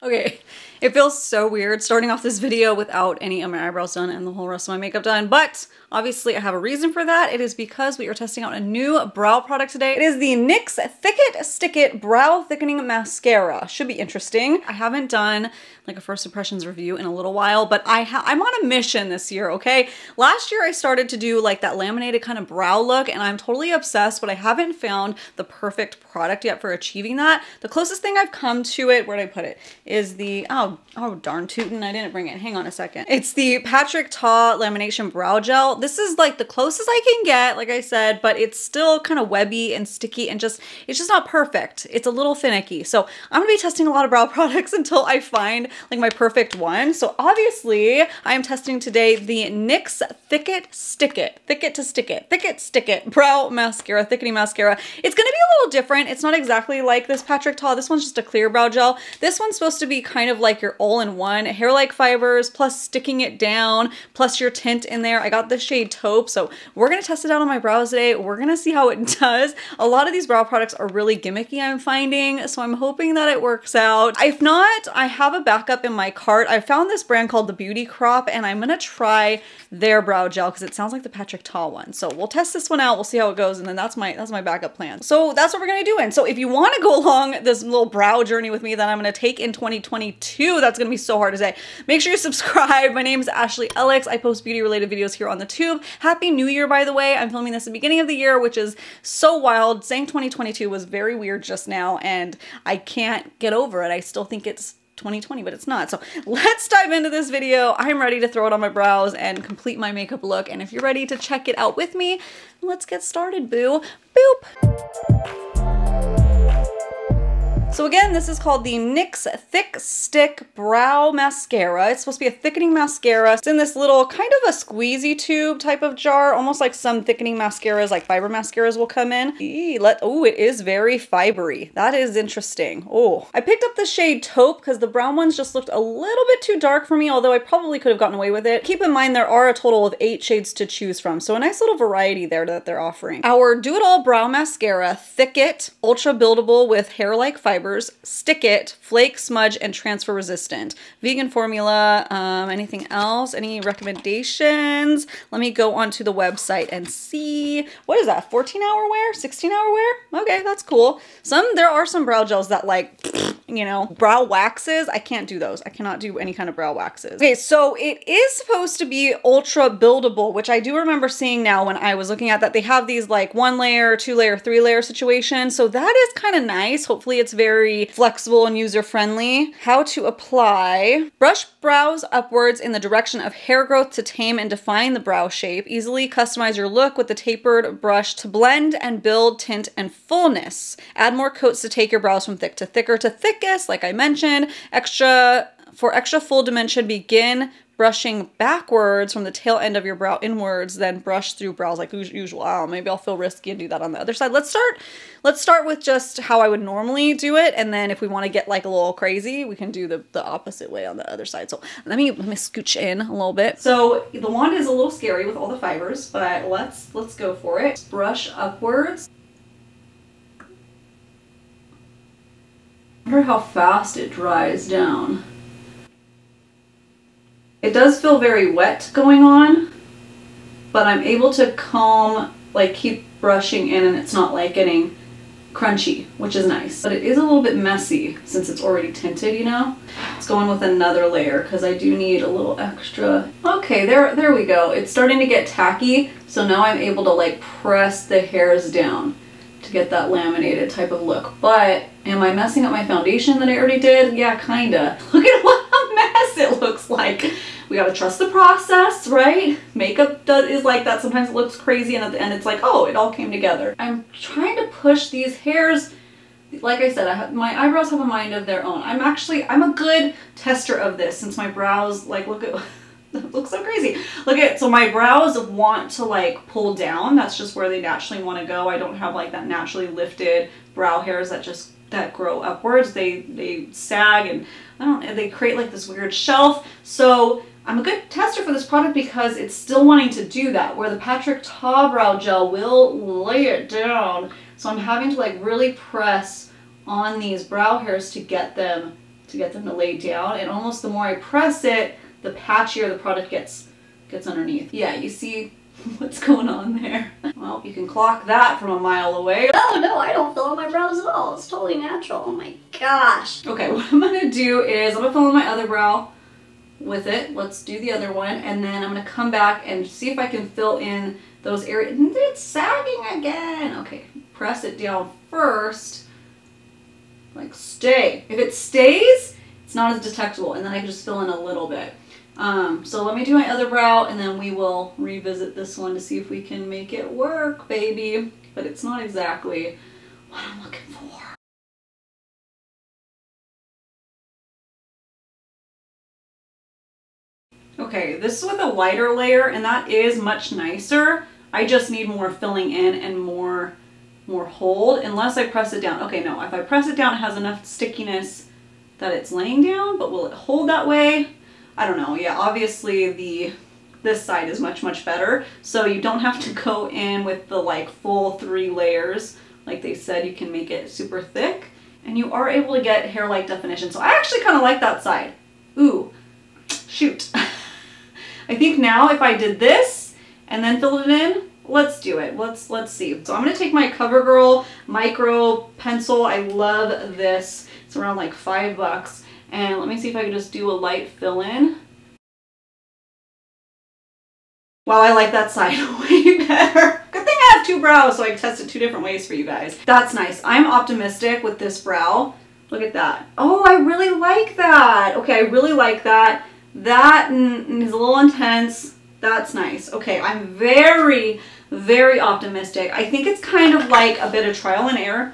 Okay, it feels so weird starting off this video without any of my eyebrows done and the whole rest of my makeup done, but obviously I have a reason for that. It is because we are testing out a new brow product today. It is the Nyx Thick Stick It Brow Thickening Mascara. Should be interesting. I haven't done like a first impressions review in a little while, but I'm on a mission this year, okay? Last year I started to do like that laminated kind of brow look and I'm totally obsessed, but I haven't found the perfect product yet for achieving that. The closest thing I've come to it, where did I put it, is the, oh darn tootin', I didn't bring it. Hang on a second. It's the Patrick Ta Lamination Brow Gel. This is like the closest I can get, like I said, but it's still kind of webby and sticky and it's just not perfect. It's a little finicky. So I'm gonna be testing a lot of brow products until I find like my perfect one. So obviously I am testing today the NYX Thick It Stick It, Thick It to Stick It, Thick It Stick It Brow Mascara, Thickening Mascara. It's gonna be a little different. It's not exactly like this Patrick Ta. This one's just a clear brow gel. This one's supposed to be kind of like your all-in-one hair-like fibers plus sticking it down plus your tint in there. I got the shade Taupe, so we're gonna test it out on my brows today. We're gonna see how it does. A lot of these brow products are really gimmicky, I'm finding, so I'm hoping that it works out. If not, I have a backup in my cart. I found this brand called the Beauty Crop and I'm gonna try their brow gel because it sounds like the Patrick Ta one. So we'll test this one out, we'll see how it goes, and then that's my backup plan. So that's what we're gonna do. And so if you want to go along this little brow journey with me that I'm gonna take in 2022, that's gonna be so hard to say, make sure you subscribe. My name is ashleyellix. I post beauty related videos here on the tube. Happy New Year, by the way. I'm filming this at the beginning of the year, which is so wild. Saying 2022 was very weird just now and I can't get over it. I still think it's 2020, but it's not. So let's dive into this video. I'm ready to throw it on my brows and complete my makeup look. And if you're ready to check it out with me, let's get started, boo. Boop. So again, this is called the NYX Thick Stick Brow Mascara. It's supposed to be a thickening mascara. It's in this little kind of a squeezy tube type of jar, almost like some thickening mascaras, like fiber mascaras will come in. Oh, it is very fibery. That is interesting. Oh, I picked up the shade Taupe because the brown ones just looked a little bit too dark for me, although I probably could have gotten away with it. Keep in mind, there are a total of 8 shades to choose from, so a nice little variety there that they're offering. Our Do-It-All Brow Mascara, Thick It, Ultra Buildable with hair-like fibers, Stick It, Flake, Smudge, and Transfer Resistant. Vegan formula. Anything else? Any recommendations? Let me go onto the website and see. What is that? 14-hour wear? 16-hour wear? Okay, that's cool. There are some brow gels that like, you know, brow waxes. I can't do those. I cannot do any kind of brow waxes. Okay, so it is supposed to be ultra buildable, which I do remember seeing now when I was looking at that. They have these like 1-layer, 2-layer, 3-layer situations. So that is kind of nice. Hopefully it's very flexible and user-friendly. How to apply. Brush brows upwards in the direction of hair growth to tame and define the brow shape. Easily customize your look with the tapered brush to blend and build tint and fullness. Add more coats to take your brows from thick to thicker to thickest, like I mentioned. For extra full dimension, begin brushing backwards from the tail end of your brow inwards, then brush through brows like usual. Oh, maybe I'll feel risky and do that on the other side. Let's start with just how I would normally do it, and then if we want to get like a little crazy, we can do the opposite way on the other side. So let me scooch in a little bit. So the wand is a little scary with all the fibers, but let's go for it. Brush upwards. I wonder how fast it dries down. It does feel very wet going on, but I'm able to keep brushing in and it's not like getting crunchy, which is nice. But it is a little bit messy since it's already tinted, you know? Let's go in with another layer because I do need a little extra. Okay, there we go. It's starting to get tacky, so now I'm able to like press the hairs down to get that laminated type of look. But am I messing up my foundation that I already did? Yeah, kinda. Look at what a mess it looks like. We gotta trust the process, right? Makeup is like that. Sometimes it looks crazy and at the end it's like, oh, it all came together. I'm trying to push these hairs. Like I said, my eyebrows have a mind of their own. I'm a good tester of this since my brows, like, look at, it looks so crazy. Look at, so my brows want to like pull down. That's just where they naturally want to go. I don't have like that naturally lifted brow hairs that grow upwards. They sag and they create like this weird shelf. So I'm a good tester for this product because it's still wanting to do that, where the Patrick Ta Brow Gel will lay it down. So I'm having to like really press on these brow hairs to get them to get them to lay down. And almost the more I press it, the patchier the product gets underneath. Yeah, you see what's going on there. Well, you can clock that from a mile away. Oh no, I don't fill in my brows at all. It's totally natural. Oh my gosh. Okay, what I'm gonna do is I'm gonna fill in my other brow with it. Let's do the other one, and then I'm gonna come back and see if I can fill in those areas. It's sagging again. Okay, press it down first. Like, stay. If it stays, it's not as detectable, and then I can just fill in a little bit. So let me do my other brow, and then we will revisit this one to see if we can make it work, baby. But it's not exactly what I'm looking for. Okay, this is with a lighter layer, and that is much nicer. I just need more filling in and more hold, unless I press it down. Okay, no, if I press it down, it has enough stickiness that it's laying down, but will it hold that way? I don't know. Yeah, obviously this side is much better, so you don't have to go in with the like full 3 layers. Like they said, you can make it super thick, and you are able to get hair-like definition. So I actually kind of like that side. Ooh, shoot. I think now if I did this and then filled it in, let's do it. Let's see. So I'm gonna take my CoverGirl micro pencil. I love this. It's around like $5. And let me see if I can just do a light fill in. Wow, I like that side way better. Good thing I have 2 brows, so I tested 2 different ways for you guys. That's nice. I'm optimistic with this brow. Look at that. Oh, I really like that. Okay, I really like that. That is a little intense. That's nice. Okay, I'm very optimistic. I think it's kind of like a bit of trial and error.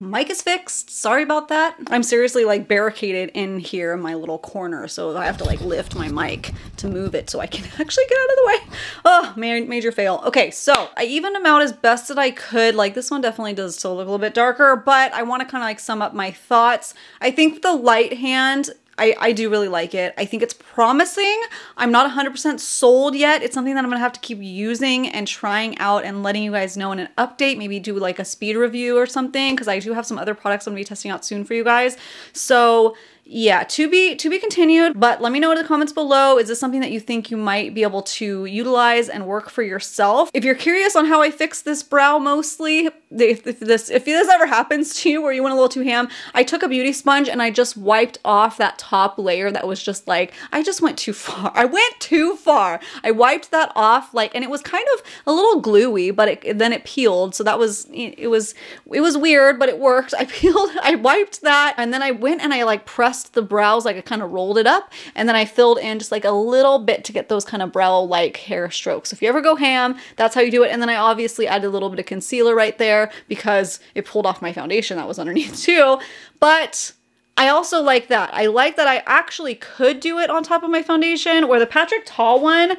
Mic is fixed. Sorry about that. I'm seriously like barricaded in here in my little corner, so I have to like lift my mic to move it so I can actually get out of the way. Oh, major fail. Okay, so I evened them out as best that I could. Like this one definitely does still look a little bit darker, but I want to kind of like sum up my thoughts. I think the light hand, I do really like it. I think it's promising. I'm not 100% sold yet. It's something that I'm gonna have to keep using and trying out and letting you guys know in an update, maybe do like a speed review or something, because I do have some other products I'm gonna be testing out soon for you guys. So yeah, to be continued, but let me know in the comments below. Is this something that you think you might be able to utilize and work for yourself? If you're curious on how I fix this brow mostly, if this ever happens to you where you went a little too ham, I took a beauty sponge and I just wiped off that top layer that was just like, I just went too far. I went too far. I wiped that off like, and it was kind of a little gluey, but then it peeled. So that was, it was weird, but it worked. I wiped that, and then I went and I like pressed the brows, like I kind of rolled it up, and then I filled in just like a little bit to get those kind of brow like hair strokes. If you ever go ham, that's how you do it. And then I obviously added a little bit of concealer right there because it pulled off my foundation that was underneath too. But I also like that. I like that I actually could do it on top of my foundation, where the Patrick Ta one,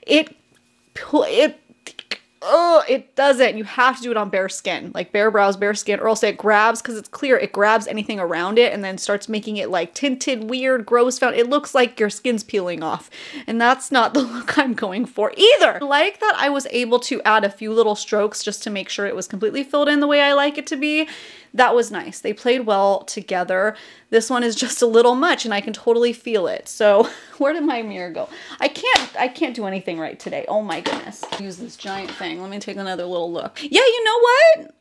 it doesn't. You have to do it on bare skin, like bare brows, bare skin, or else it grabs, because it's clear, it grabs anything around it and then starts making it like tinted, weird, gross found. It looks like your skin's peeling off, and that's not the look I'm going for either. Like that I was able to add a few little strokes just to make sure it was completely filled in the way I like it to be. That was nice. They played well together. This one is just a little much, and I can totally feel it. So where did my mirror go? I can't do anything right today. Oh my goodness. Use this giant thing. Let me take another little look. Yeah, you know what?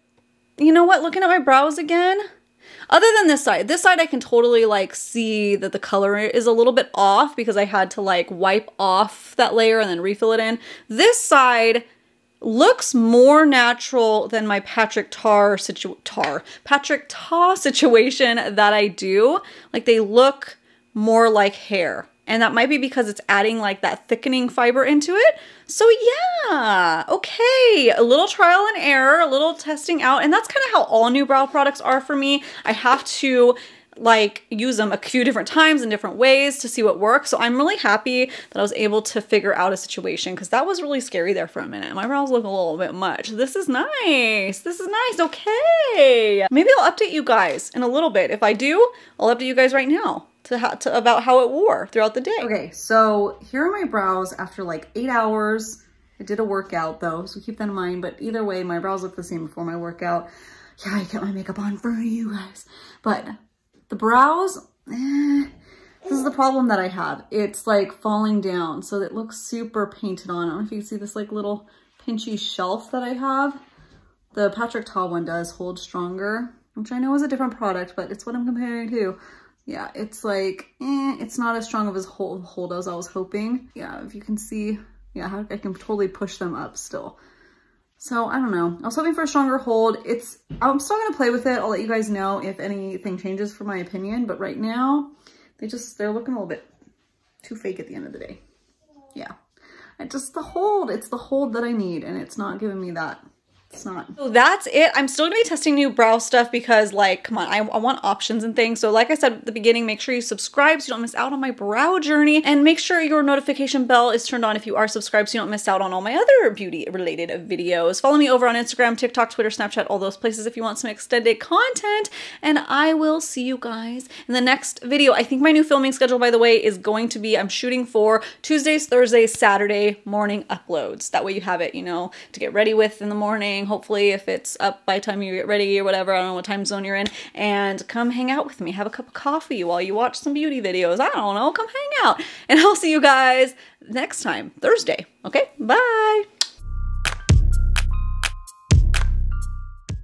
You know what? Looking at my brows again, other than this side I can totally like see that the color is a little bit off because I had to like wipe off that layer and then refill it in. This side looks more natural than my Patrick Ta situation that I do. Like they look more like hair, and that might be because it's adding like that thickening fiber into it. So yeah, okay, a little trial and error, a little testing out, and that's kind of how all new brow products are for me. I have to like use them a few different times in different ways to see what works. So I'm really happy that I was able to figure out a situation, because that was really scary there for a minute. My brows look a little bit much. This is nice. This is nice. Okay. Maybe I'll update you guys in a little bit. If I do, I'll update you guys right now about how it wore throughout the day. Okay, so here are my brows after like 8 hours. I did a workout though, so keep that in mind. But either way, my brows look the same before my workout. yeah, I get my makeup on for you guys. But the brows, this is the problem that I have. It's like falling down, so it looks super painted on. I don't know if you can see this like little pinchy shelf that I have. The Patrick Ta one does hold stronger, which I know is a different product, but it's what I'm comparing to. Yeah, it's like, it's not as strong of a hold as I was hoping. Yeah, if you can see, yeah, I can totally push them up still. So I don't know. I was hoping for a stronger hold. I'm still gonna play with it. I'll let you guys know if anything changes for my opinion, but right now, they're looking a little bit too fake at the end of the day. Yeah. It's the hold that I need, and it's not giving me that. It's not. So that's it. I'm still gonna be testing new brow stuff because, like, come on, I want options and things. So like I said at the beginning, make sure you subscribe so you don't miss out on my brow journey, and make sure your notification bell is turned on if you are subscribed so you don't miss out on all my other beauty related videos. Follow me over on Instagram, TikTok, Twitter, Snapchat, all those places if you want some extended content, and I will see you guys in the next video. I think my new filming schedule, by the way, is going to be, I'm shooting for Tuesdays, Thursdays, Saturday morning uploads. That way you have it, you know, to get ready with in the morning. Hopefully, if it's up by the time you get ready or whatever, I don't know what time zone you're in, and come hang out with me. Have a cup of coffee while you watch some beauty videos. I don't know, come hang out. And I'll see you guys next time, Thursday. Okay, bye.